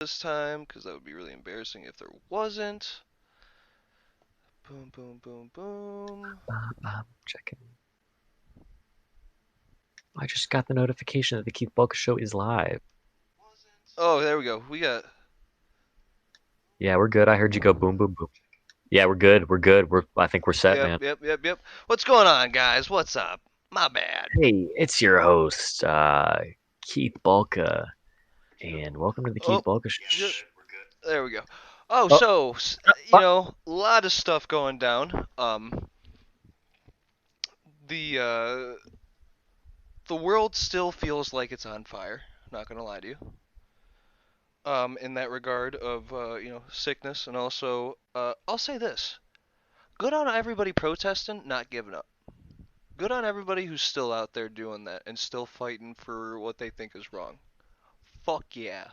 this time, because that would be really embarrassing if there wasn't. Boom, boom, boom, boom. Checking. I just got the notification that the Keith Bulk Show is live. Oh, there we go. We got. Yeah, we're good. I heard you go boom, boom, boom. Yeah, we're good. We're good. I think we're set, Yep, man. yep, yep, yep. What's going on, guys? What's up? My bad. Hey, it's your host, Keith Bulka, and welcome to the Keith Oh, Bulka yep. Show. There we go. Oh, Oh, so uh, a lot of stuff going down. The world still feels like it's on fire. Not gonna lie to you. In that regard of sickness, and also I'll say this: good on everybody protesting, not giving up. Good on everybody who's still out there doing that and still fighting for what they think is wrong. Fuck yeah.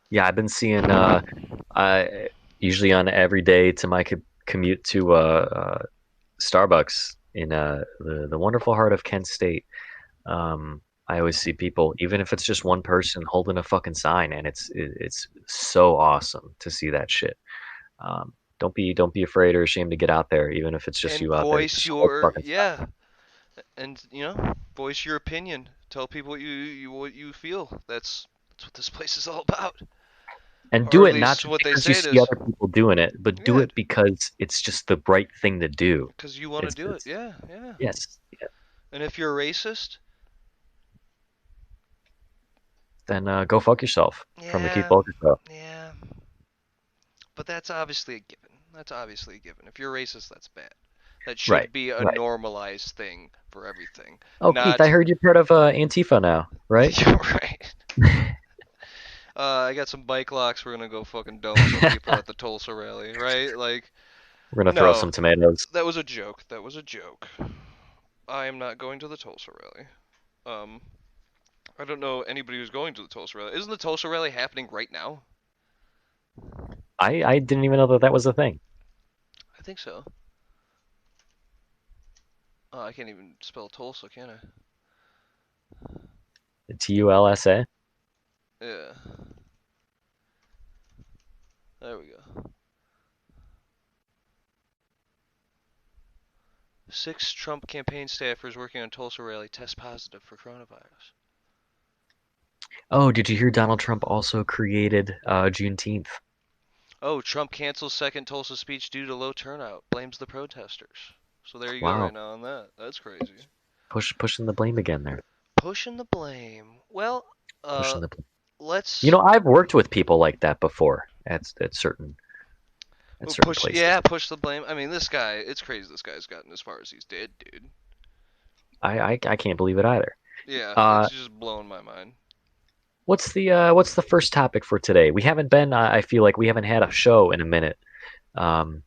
yeah, I've been seeing, I usually on every day to my commute to Starbucks in the wonderful heart of Kent State. I always see people, even if it's just one person holding a fucking sign, and it's so awesome to see that shit. Don't be afraid or ashamed to get out there, even if it's just And you out there. voice Just hold the your fucking sign. yeah, and voice your opinion. Tell people what you feel. That's what this place is all about, And or do at it not least just what they because you say it see is. other people doing it, but do Yeah, it because it's just the right thing to do. because you want to It's, do it. it's Yeah, yeah. yes, yeah. And if you're a racist, Then go fuck yourself from the Keith yeah, Bulger Show. yeah. But that's obviously a given. That's obviously a given. If you're racist, that's bad. That Right, should be a right. normalized thing for everything. Oh, Keith, I Not, heard you're part of Antifa now, right? you're right. I got some bike locks. We're gonna go fucking dome some people at the Tulsa rally, right? Like, We're gonna throw no, some tomatoes. that was a joke. That was a joke. I am not going to the Tulsa rally. Um, I don't know anybody who's going to the Tulsa rally. Isn't the Tulsa rally happening right now? I didn't even know that that was a thing. I think so. I can't even spell Tulsa, can I? Tulsa. Yeah. There we go. 6 Trump campaign staffers working on Tulsa rally test positive for coronavirus. Oh, did you hear Donald Trump also created Juneteenth? Oh, Trump cancels second Tulsa speech due to low turnout. Blames the protesters. So there you go right Wow, now on that. That's crazy. pushing the blame again there. Pushing the blame. Well, uh, Pushing the blame. You let's know, I've worked with people like that before at certain push. places. Yeah, push the blame. I mean, this guy. It's crazy. This guy's gotten as far as he's did, dude. I can't believe it either. Yeah, Uh, it's just blowing my mind. what's the first topic for today? We haven't been. I feel like we haven't had a show in a minute. Um,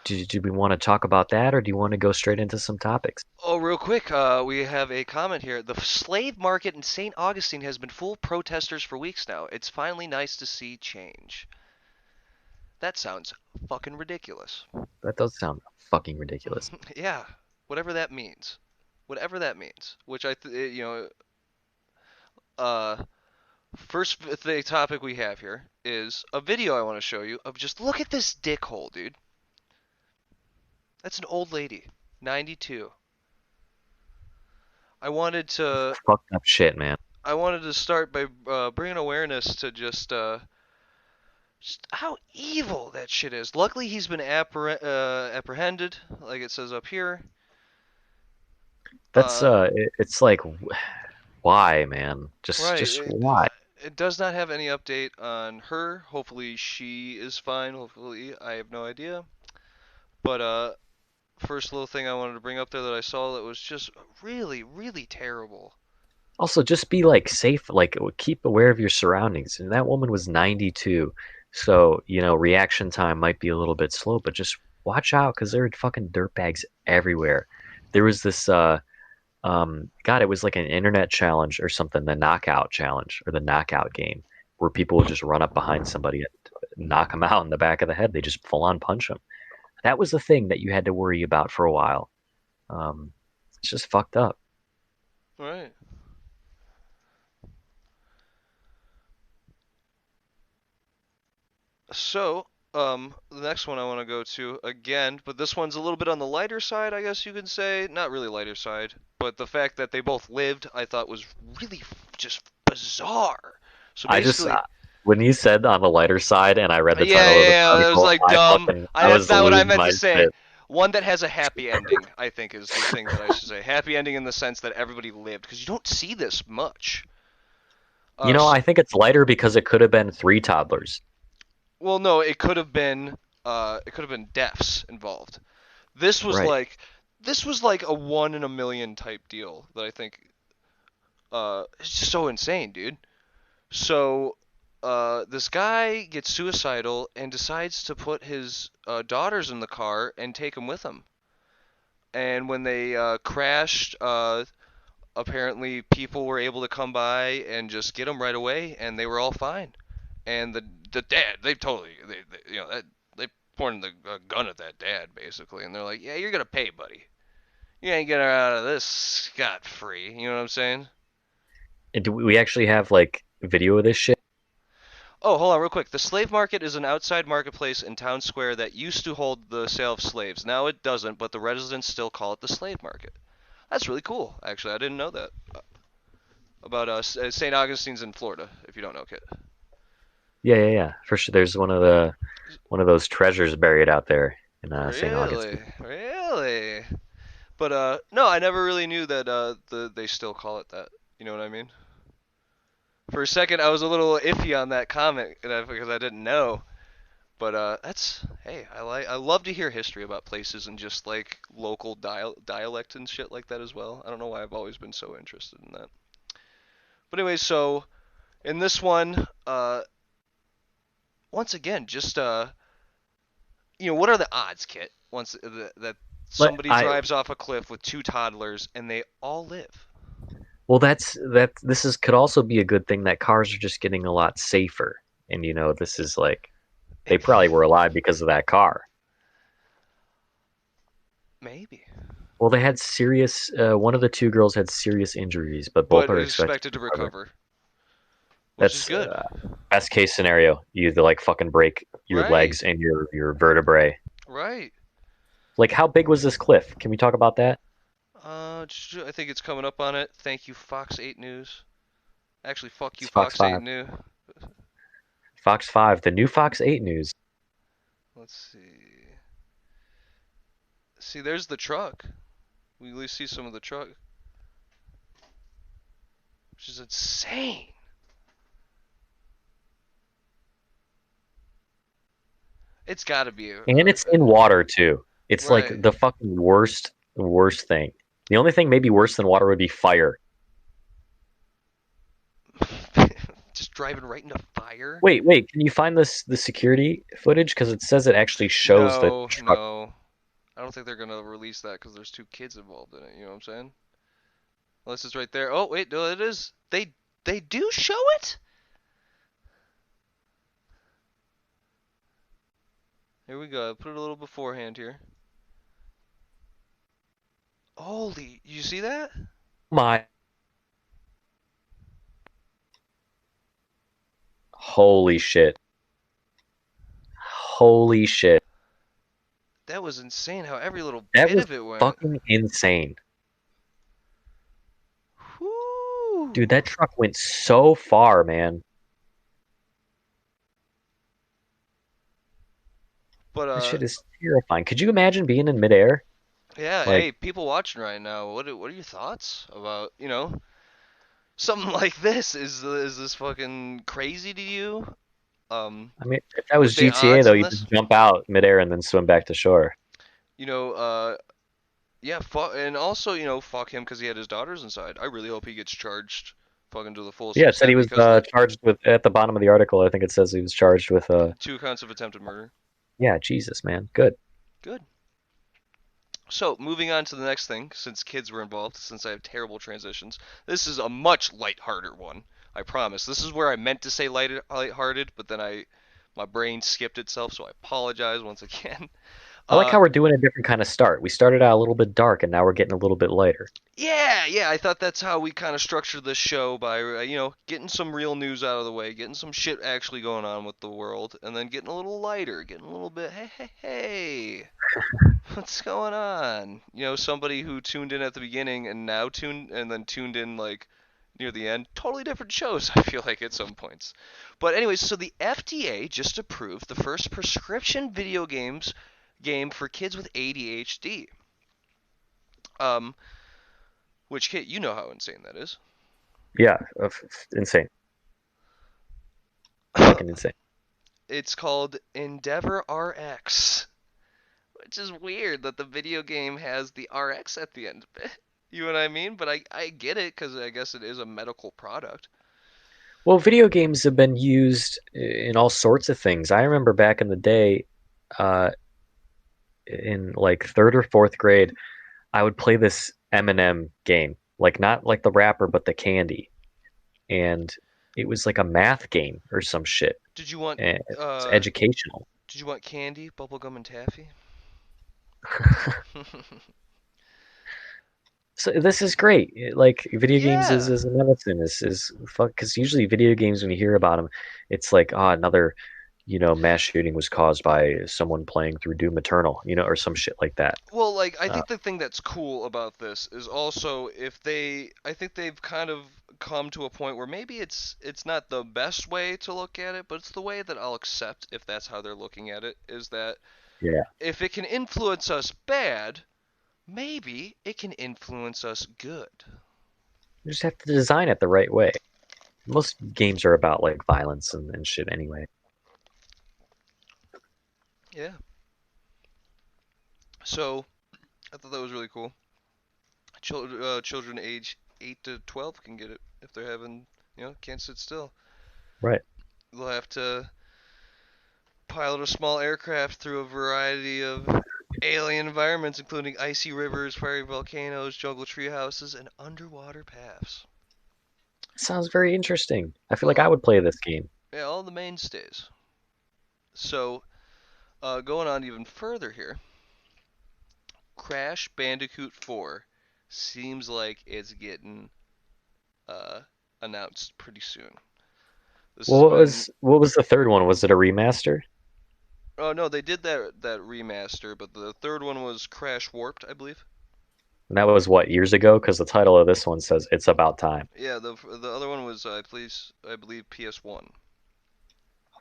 do we want to talk about that, or do you want to go straight into some topics? Oh, real quick, we have a comment here. The slave market in St. Augustine has been full of protesters for weeks now. It's finally nice to see change. That sounds fucking ridiculous. That does sound fucking ridiculous. Yeah, whatever that means. Whatever that means. Which uh, first the topic we have here is a video I want to show you of just look at this dickhole, dude. That's an old lady, 92. I wanted to Fucked up shit, man. I wanted to start by bringing awareness to just how evil that shit is. Luckily, he's been apprehended, like it says up here. That's Uh, it's like why, man? right. Just why? It does not have any update on her. Hopefully, she is fine. Hopefully, I have no idea. But first little thing I wanted to bring up there that I saw that was just really, really terrible. Also, just be like safe, like keep aware of your surroundings. And that woman was 92, so you know reaction time might be a little bit slow, but just watch out because there are fucking dirtbags everywhere. There was this God, it was like an internet challenge or something, the knockout challenge or the knockout game, where people would just run up behind somebody and knock them out in the back of the head. They just full on punch them. That was the thing that you had to worry about for a while. It's just fucked up. Right. So, the next one I want to go to again, but this one's a little bit on the lighter side, I guess you could say. Not really lighter side, but the fact that they both lived, I thought was really just bizarre. So I just basically, when you said on the lighter side, and I read the yeah, title of this yeah, yeah, it was article, like dumb. I That's was not what I losing meant to my say. shit. One that has a happy ending, I think, is the thing that I should say. Happy ending in the sense that everybody lived, because you don't see this much. You Uh, know, s I think it's lighter because it could have been three toddlers. well, no, it could have been deaths involved. This was Right. like, this was like a one in a million type deal that I think, it's just so insane, dude. So, this guy gets suicidal and decides to put his daughters in the car and take them with him. And when they crashed, apparently people were able to come by and just get them right away, and they were all fine. And the dad, they totally, you know, they pointed the gun at that dad basically, and they're like, "Yeah, you're gonna pay, buddy. You ain't getting out of this scot free." You know what I'm saying? And do we actually have like video of this shit? Oh, hold on, real quick. The slave market is an outside marketplace in town square that used to hold the sale of slaves. Now it doesn't, but the residents still call it the slave market. That's really cool, actually. I didn't know that about St. Augustine's in Florida. If you don't know, Kit. Yeah, yeah, yeah. For sure. There's one of those treasures buried out there in St. Really, Augustine. really. But no, I never really knew that they still call it that. You know what I mean? For a second, I was a little iffy on that comment because I didn't know. But that's hey, I love to hear history about places and just like local dialect and shit like that as well. I don't know why I've always been so interested in that. But anyway, so in this one, once again, just what are the odds, Kit? That Like somebody I drives off a cliff with two toddlers and they all live. well, that this is could also be a good thing that cars are just getting a lot safer. And you know, this is like they probably were alive because of that car. Maybe, Well, they had serious. One of the two girls had serious injuries, but both but are is expected expected to to recover. recover, which is That's good, best case scenario. You either like fucking break your right? legs and your vertebrae. Right. Like, how big was this cliff? Can we talk about that? I think it's coming up on it. Thank you, Fox 8 News. Actually, fuck you, It's Fox Fox 8 Five. News. Fox Five, the new Fox 8 News. Let's see. See, there's the truck. We at least see some of the truck, which is insane. It's got to be And it's in water too. It's like right. the fucking worst thing. The only thing maybe worse than water would be fire. Just driving right into fire. Wait, can you find the security footage? Because it says it actually shows the No, truck. no. I don't think they're gonna release that because there's two kids involved in it. You know what I'm saying? Unless it's right there. Oh wait, no, it is. They do show it. Here we go. I put it a little beforehand here. Holy, you see that? My holy shit. Holy shit. That was insane how every little That bit was of it went. fucking insane. Dude, Whoo! that truck went so far, man. But That shit is terrifying. Could you imagine being in midair? yeah. Like, Hey, people watching right now, what are your thoughts about something like this? Is this fucking crazy to you? I mean, if that With was the GTA odds though, in you this, just jump out midair and then swim back to shore. you know, yeah, and also fuck him because he had his daughters inside. I really hope he gets charged, fucking to the fullest Yeah, it said he extent was because that charged with at the bottom of the article. I think it says he was charged with 2 counts of attempted murder. yeah, Jesus, man, good. Good. So, moving on to the next thing, since kids were involved, since I have terrible transitions, this is a much lighthearted one. I promise. This is where I meant to say lighthearted, but then my brain skipped itself, so I apologize once again. I like Uh, how we're doing a different kind of start. We started out a little bit dark, and now we're getting a little bit lighter. yeah. I thought that's how we kind of structured this show by, getting some real news out of the way, getting some shit actually going on with the world, and then getting a little lighter, getting a little bit, hey, what's going on? Somebody who tuned in at the beginning and then tuned in like near the end. Totally different shows, I feel like, at some points. But anyways, so the FDA just approved the first prescription video game for kids with ADHD. Um, which kid, you know how insane that is. Yeah, insane, fucking insane. It's called Endeavor RX, which is weird that the video game has the RX at the end of it. You know what I mean? But I get it because I guess it is a medical product. Well, video games have been used in all sorts of things. I remember back in the day, uh, in like third or fourth grade, I would play this M&M game, like not like the rapper, but the candy, and it was like a math game or some shit, Did you want and it's uh educational. did you want candy, bubblegum and taffy? So this is great. Like video games Yeah. is a medicine. Is fuck because usually video games when you hear about them, it's like another mass shooting was caused by someone playing through Doom Eternal, or some shit like that. Well, like I Uh, think the thing that's cool about this is also if they I think they've kind of come to a point where maybe it's not the best way to look at it, but it's the way that I'll accept if that's how they're looking at it is that yeah, if it can influence us bad, maybe it can influence us good. you just have to design it the right way. Most games are about like violence and shit anyway. Yeah. So, I thought that was really cool. Children age 8 to 12 can get it if they're having, can't sit still. Right. They'll have to pilot a small aircraft through a variety of alien environments, including icy rivers, fiery volcanoes, jungle tree houses, and underwater paths. Sounds very interesting. I feel like I Well, would play this game. yeah, all the mainstays. So, going on even further here, Crash Bandicoot 4 seems like it's getting uh, announced pretty soon. This has been. What was the third one? Was it a remaster? Oh no, they did that remaster, but the third one was Crash Warped, I believe. And that was what, years ago? Because the title of this one says it's about time. Yeah, the other one was I believe PS1.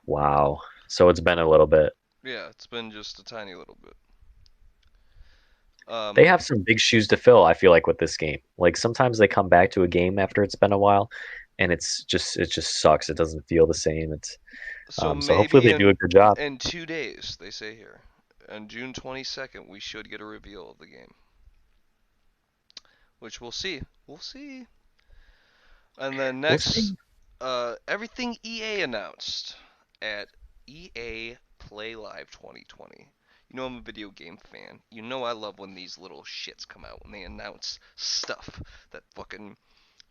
Wow. So it's been a little bit. Yeah, it's been just a tiny little bit. They Um, have some big shoes to fill, I feel like, with this game. Like sometimes they come back to a game after it's been a while and it just sucks. It doesn't feel the same. It's so so hopefully maybe they do a good job. in 2 days, they say here, on June 22nd, we should get a reveal of the game, which we'll see. We'll see. And then We'll next, see. everything EA announced at EA Play Live 2020. You know I'm a video game fan. You know I love when these little shits come out when they announce stuff that fucking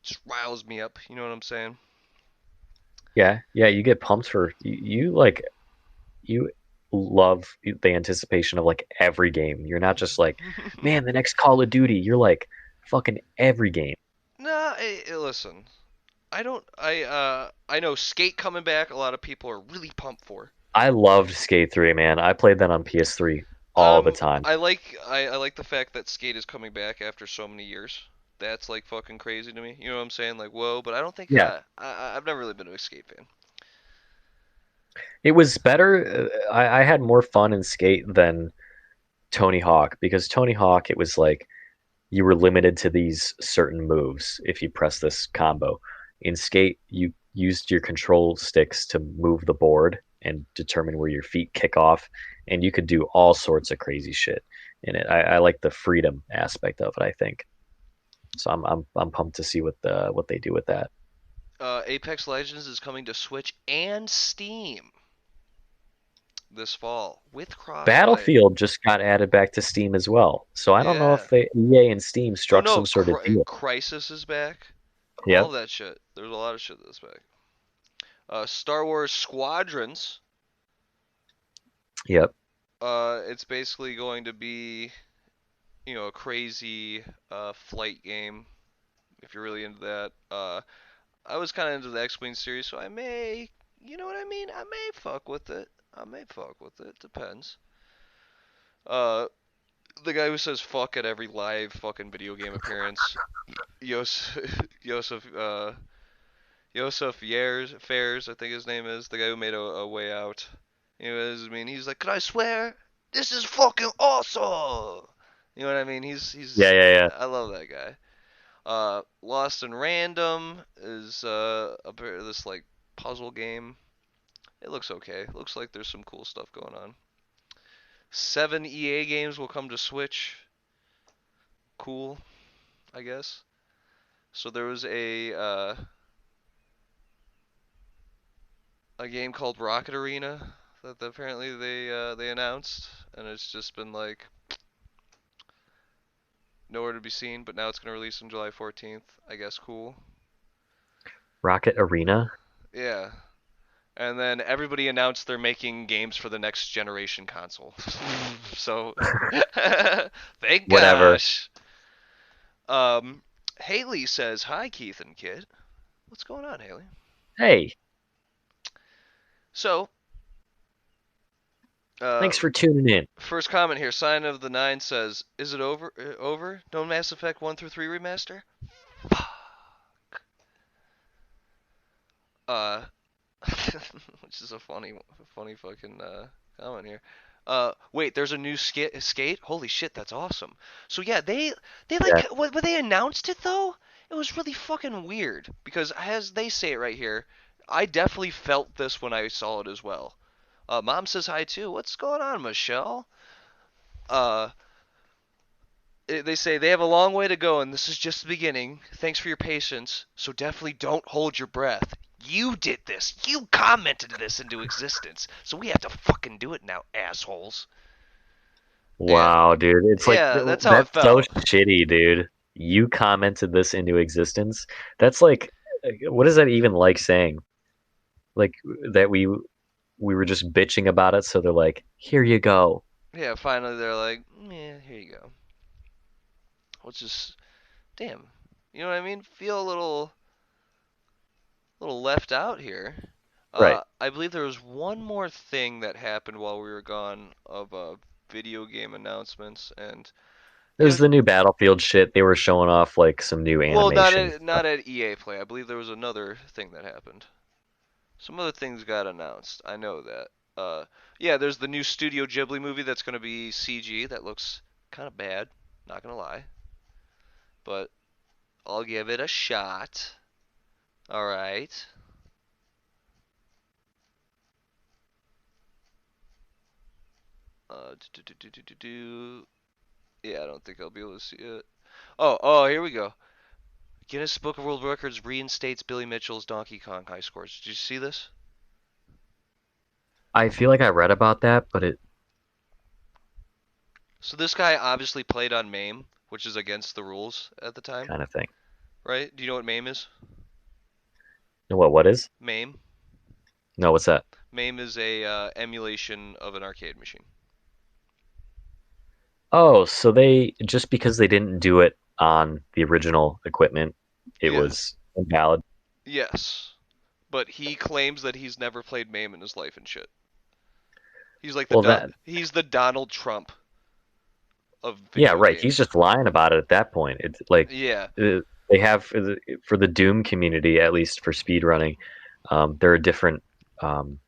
just riles me up. You know what I'm saying? Yeah, yeah, you get pumped for you like you love the anticipation of like every game. You're not just like, man, the next Call of Duty. You're like fucking every game. Nah, listen. I don't. I know Skate coming back. A lot of people are really pumped for. I loved Skate 3, man. I played that on PS3 all the time. I like the fact that Skate is coming back after so many years. That's like fucking crazy to me. You know what I'm saying? Like whoa. But I don't think Yeah, I've never really been a Skate fan. it was better. I had more fun in Skate than Tony Hawk because Tony Hawk, it was like you were limited to these certain moves if you press this combo. In Skate, you used your control sticks to move the board and determine where your feet kick off, and you could do all sorts of crazy shit in it. I like the freedom aspect of it, I think. So I'm pumped to see what they do with that. Apex Legends is coming to Switch and Steam this fall with crossplay. Battlefield just got added back to Steam as well. So I don't know Yeah. if EA and Steam Oh struck no, some sort of deal. Crisis is back. All Yep. that shit. There's a lot of shit that's back. Star Wars Squadrons Yep. It's basically going to be, a crazy flight game if you're really into that. I was kind of into the X-Wing series, so I may, you know what I mean? I may fuck with it. I may fuck with it. Depends. Uh, the guy who says fuck at every live fucking video game appearance, Yos, Yosef, Yosef Fares, I think his name is, the guy who made a Way Out. I mean, he's like, can I swear? This is fucking awesome. You know what I mean? Yeah, yeah, yeah. I love that guy. Lost in Random is this like puzzle game. It looks okay. It looks like there's some cool stuff going on. 7 EA games will come to Switch. Cool, I guess. So there was a game called Rocket Arena that apparently they announced, and it's just been like nowhere to be seen. But now it's gonna release on July 14th. I guess cool. Rocket Arena, Yeah. And then everybody announced they're making games for the next generation console. So, thank whatever. gosh. Um, Haley says, "Hi, Keith and Kid. What's going on, Haley?" Hey, So, uh, thanks for tuning in. first comment here. Sign of the Nine says, "Is it over? Over? No Mass Effect 1 through 3 remaster?" Uh, which is a funny fucking comment here. Wait, there's a new skate. Holy shit, that's awesome. So yeah, they Yeah, like when they announced it though, it was really fucking weird because as they say it right here, I definitely felt this when I saw it as well. Mom says hi too. What's going on, Michelle? Uh, they say they have a long way to go and this is just the beginning. Thanks for your patience. So definitely don't hold your breath. You did this. You commented this into existence. So we have to fucking do it now, assholes. And wow, dude. It's like yeah, that's how it that's so felt. shitty, dude. You commented this into existence. That's like, what is that even like saying? Like that we were just bitching about it, so they're like, here you go. Yeah, finally they're like, yeah, here you go. Which is, damn. You know what I mean? Feel a little left out here. Right. I believe there was one more thing that happened while we were gone of video game announcements, and you There's know, the new Battlefield shit. They were showing off like some new well, not animation at stuff. not at EA Play. I believe there was another thing that happened. Some other things got announced. I know that. Yeah, there's the new Studio Ghibli movie that's gonna be CG. That looks kind of bad. Not gonna lie, but I'll give it a shot. All right. Yeah, I don't think I'll be able to see it. Oh, here we go. Guinness Book of World Records reinstates Billy Mitchell's Donkey Kong high scores. Did you see this? I feel like I read about that, but it So this guy obviously played on MAME, which is against the rules at the time, kind of thing. right? Do you know what MAME is? And what is? MAME. No, what's that? MAME is a emulation of an arcade machine. Oh, so they just because they didn't do it on the original equipment, it Yeah. was invalid. Yes. But he claims that he's never played MAME in his life and shit. He's like Well, that he's the Donald Trump of yeah, video right. He's games. just lying about it at that point. It's like Yeah. they have for the Doom community, at least for speedrunning, there are different um,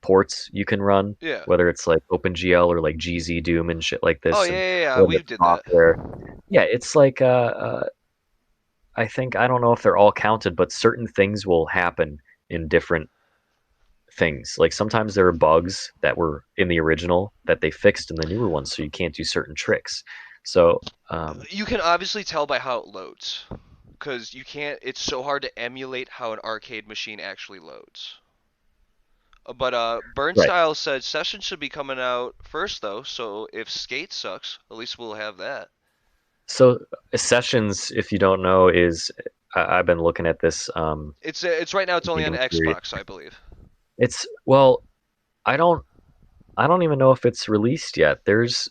ports you can run, Yeah. whether it's like OpenGL or like GZ Doom and shit like Oh this, yeah, and yeah, yeah. or the We did that. software. Yeah, it's like I think I don't know if they're all counted, but certain things will happen in different things. Like sometimes there are bugs that were in the original that they fixed in the newer ones, so you can't do certain tricks. So You can obviously tell by how it loads, because you can't. It's so hard to emulate how an arcade machine actually loads. But right. Burnstyle said Session should be coming out first though, so if Skate sucks, at least we'll have that. So Sessions, if you don't know, is I've been looking at this. It's right now. It's only on Game theory. Xbox, I believe. It's well, I don't. I don't even know if it's released yet. Yeah, It's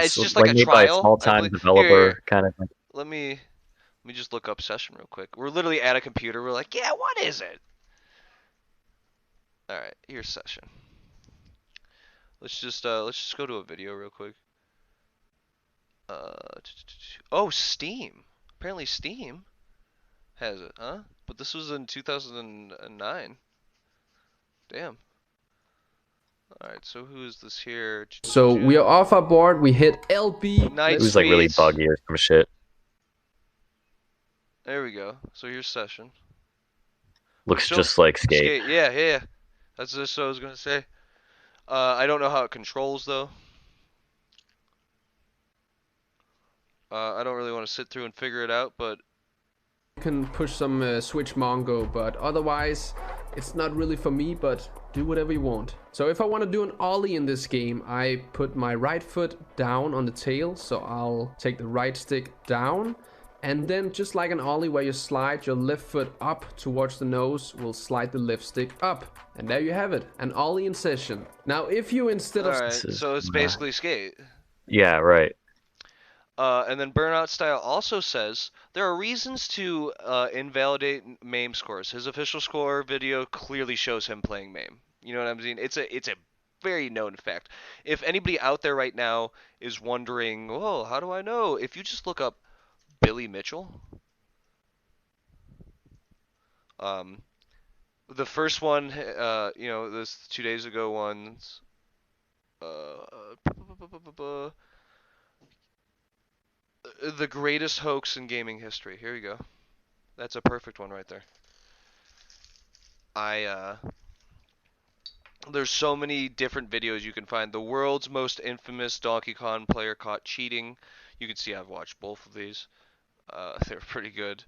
it's just like like a made by a trial, small I time believe. Here, developer kind of thing. let me just look up session real quick. We're literally at a computer. We're like, yeah, what is it? All right, here's session. Let's just go to a video real quick. Oh, Steam. Apparently Steam has it, huh? But this was in 2009. Damn. All right, so who is this here? So we are off our board. We hit LB. It Night was like really speeds. buggy or some shit. There we go. So here's session. But Looks still, just like Skate. skate. Yeah, yeah, yeah. That's just what I was gonna say. I don't know how it controls though. I don't really want to sit through and figure it out, but Can push some Switch Mongo, but otherwise it's not really for me, but do whatever you want. So if I want to do an ollie in this game, I put my right foot down on the tail, so I'll take the right stick down, and then just like an ollie where you slide your left foot up towards the nose, we'll slide the left stick up. And there you have it, an ollie in session. Now if you instead all of right. This is So it's basically skate. yeah, right. And then Burnout Style also says there are reasons to invalidate MAME scores. His official score video clearly shows him playing MAME. You know what I'm saying? It's a very known fact. If anybody out there right now is wondering, oh, how do I know? If you just look up Billy Mitchell, um, the first one, this 2 days ago ones, the greatest hoax in gaming history. Here you go. That's a perfect one right there. I There's so many different videos you can find. The world's most infamous Donkey Kong player caught cheating. You can see I've watched both of these. They're pretty good.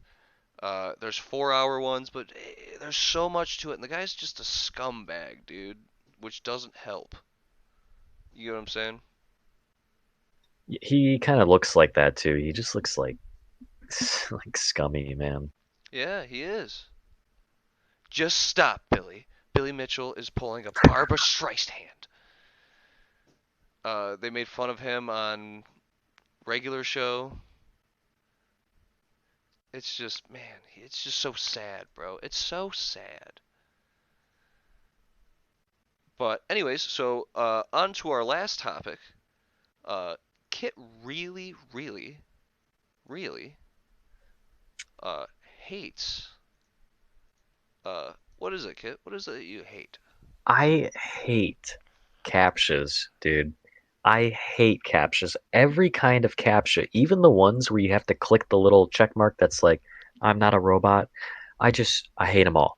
There's 4-hour ones, but there's so much to it, and the guy's just a scumbag, dude, which doesn't help. You know what I'm saying? He kind of looks like that too. He just looks like like scummy, man. Yeah, he is. Just stop, Billy. Billy Mitchell is pulling a Barbara Streisand. They made fun of him on regular show. It's just, man, it's just so sad, bro. It's so sad. But anyways, so on to our last topic. Kit really, really, really uh, hates. What is it, Kit? What is it you hate? I hate captchas, dude. I hate captchas. Every kind of captcha, even the ones where you have to click the little check mark that's like, I'm not a robot. I hate them all.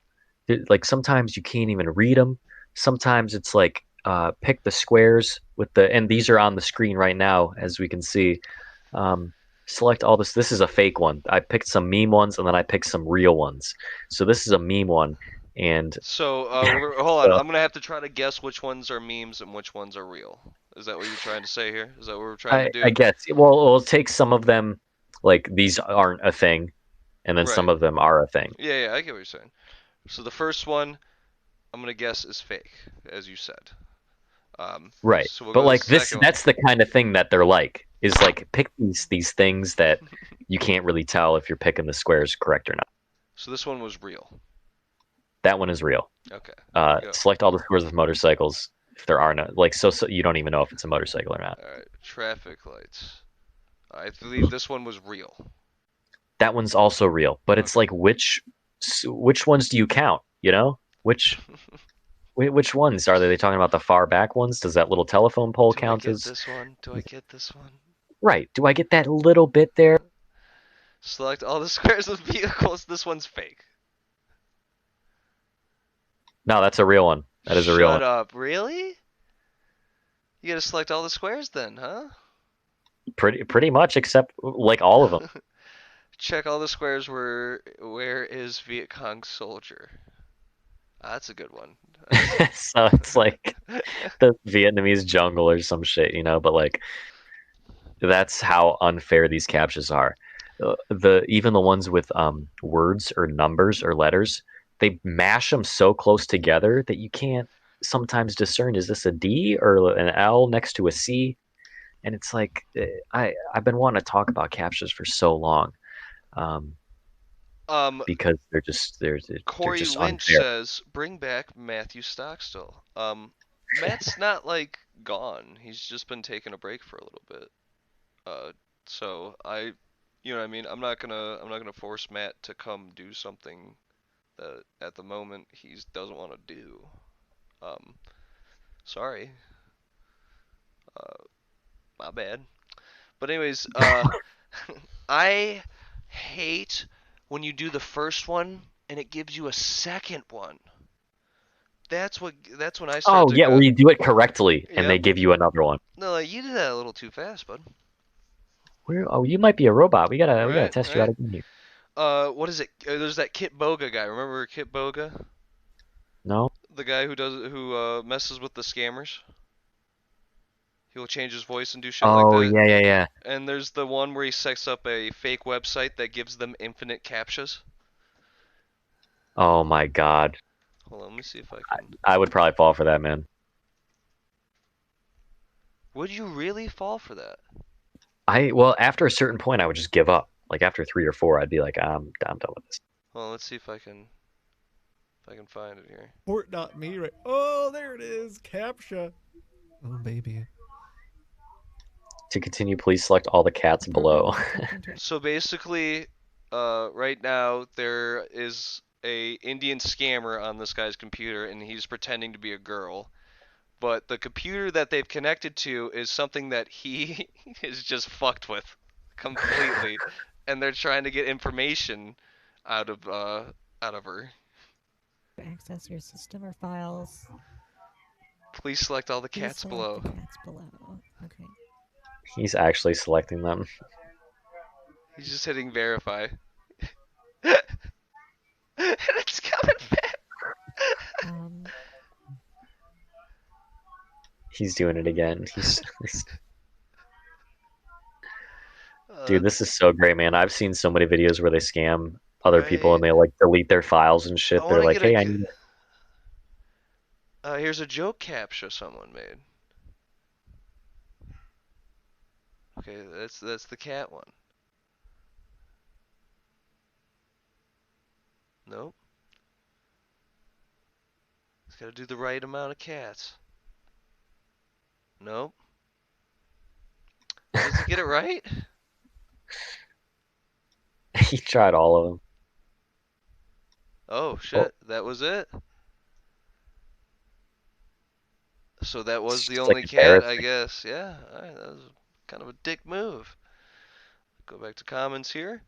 Like sometimes you can't even read them. Sometimes it's like, pick the squares with and these are on the screen right now, as we can see. Um, select all this. This is a fake one. I picked some meme ones and then I picked some real ones. So this is a meme one. And So, hold on. uh, I'm gonna have to try to guess which ones are memes and which ones are real. Is that what you're trying to say here? Is that what we're trying to I do? guess we'll take some of them like these aren't a thing, and then some Right. of them are a thing. Yeah, yeah, I get what you're saying. So the first one, I'm gonna guess is fake, as you said. Right. So we'll But go to the like this second one. that's the kind of thing that they're like is like pick these things that you can't really tell if you're picking the squares correct or not. So this one was real. That one is real. Okay, here we go. Select all the squares with motorcycles if there are no like so you don't even know if it's a motorcycle or not. All right, traffic lights. I believe this one was real. That one's also real, but it's Okay. like which ones do you count, you know? Which ones are they? Talking about the far back ones? Does that little telephone pole Do I count get as this one? Do I get this one? right? Do I get that little bit there? Select all the squares of vehicles. This one's fake. No, that's a real one. That is a real Shut one. up. Really? You gotta select all the squares then, huh? Pretty much, except like all of them. Check all the squares where is Viet Cong soldier? That's a good one. So it's like the Vietnamese jungle or some shit, you know. But like that's how unfair these captchas are. The even the ones with words or numbers or letters, they mash them so close together that you can't. sometimes discern, is this a D or an L next to a C? And it's like I've been wanting to talk about captchas for so long, um, Um, because they're Corey just Lynch unfair. says, "Bring back Matthew Stockstill." Matt's not like gone. He's just been taking a break for a little bit. Uh, so you know what I mean? I'm not gonna force Matt to come do something that at the moment he doesn't want to do. Um, sorry, my bad. But anyways, I hate when you do the first one and it gives you a second one. That's when I start Oh to yeah, where go, you do it correctly and they yep. give you another one. No, like, you did that a little too fast, bud. Oh, you might be a robot. We gotta Right, test you out right. again here. What is it? There's that Kit Boga guy. Remember Kit Boga? No? The guy who messes with the scammers. He'll change his voice and do shit like Oh that. yeah, yeah, yeah. And there's the one where he sets up a fake website that gives them infinite captchas. Oh my God. Hold on, let me see if I can. I would probably fall for that, man. Would you really fall for that? Well, after a certain point, I would just give up. Like after three or four, I'd be like, I'm done with this. Well, let's see if I can find it here. Fort not me, right? Oh, there it is. Captcha. Oh, baby. To continue, please select all the cats below. So basically, right now there is a Indian scammer on this guy's computer, and he's pretending to be a girl. But the computer that they've connected to is something that he is just fucked with completely, and they're trying to get information out of her. Access your system or files. Please select all the Please cats select below. the cats below. Okay. He's actually selecting them. He's just hitting verify. And it's coming back. Um, He's doing it again. Dude, That's this is so great, man. I've seen so many videos where they scam other people right. and they like delete their files and I shit. want They're to like, get a. hey, I need. Here's a joke captcha someone made. Okay, that's the cat one. Nope. It's got to do the right amount of cats. Nope. Does he get it right? He tried all of them. Oh Oh, shit, that was it. So that it's was the just like only cat, I embarrassing. guess. Yeah, alright, that was kind of a dick move. Go back to comments here.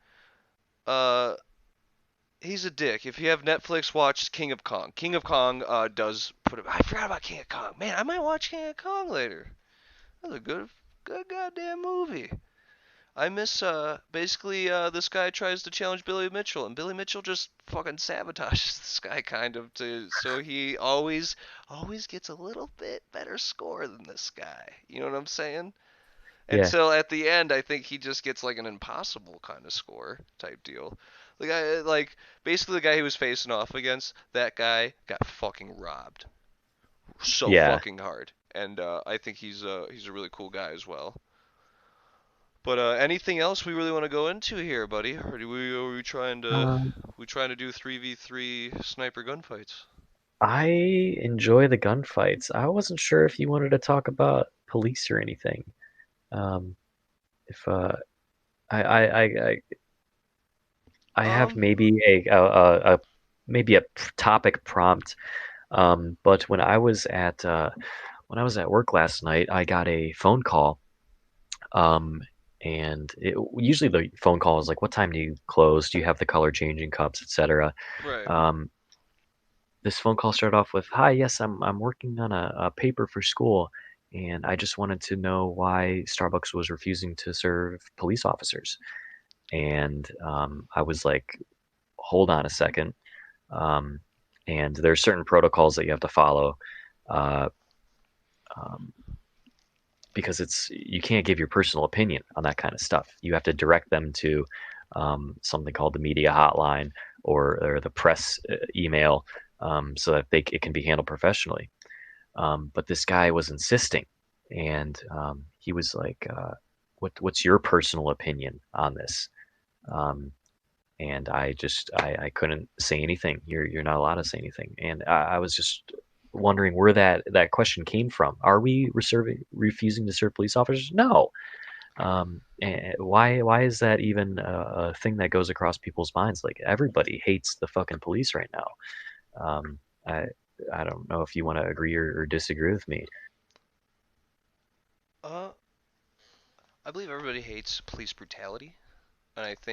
Uh, he's a dick. If you have Netflix, watch King of Kong. King of Kong does put it. I forgot about King of Kong. Man, I might watch King of Kong later. That's a good goddamn movie. I miss basically this guy tries to challenge Billy Mitchell and Billy Mitchell just fucking sabotages this guy kind of to so he always gets a little bit better score than this guy. You know what I'm saying? Yeah, Until at the end I think he just gets like an impossible kind of score type deal. The guy like basically the guy he was facing off against, that guy got fucking robbed so yeah. fucking hard. And I think he's a really cool guy as well. But anything else we really want to go into here, buddy? Or Um, are we trying to do 3v3 sniper gunfights? I enjoy the gunfights. I wasn't sure if you wanted to talk about police or anything. Um, if I have Um, maybe a maybe a topic prompt. But when I was at work last night, I got a phone call. Um, and usually the phone call is like, "What time do you close? Do you have the color changing cups, etc." right. Um, this phone call started off with, "Hi, yes, I'm working on a paper for school, and I just wanted to know why Starbucks was refusing to serve police officers." And I was like, "Hold on a second." Um, and there's certain protocols that you have to follow, uh, um, because you can't give your personal opinion on that kind of stuff. You have to direct them to something called the media hotline or the press email, so that it can be handled professionally. But this guy was insisting, and he was like, what's your personal opinion on this?" Um, and I couldn't say anything. You're not allowed to say anything. And I was just wondering where that question came from. Are we refusing to serve police officers? No. And why is that even a thing that goes across people's minds? Like everybody hates the fucking police right now. Um, I I don't know if you want to agree or disagree with me. Uh, I believe everybody hates police brutality, and I think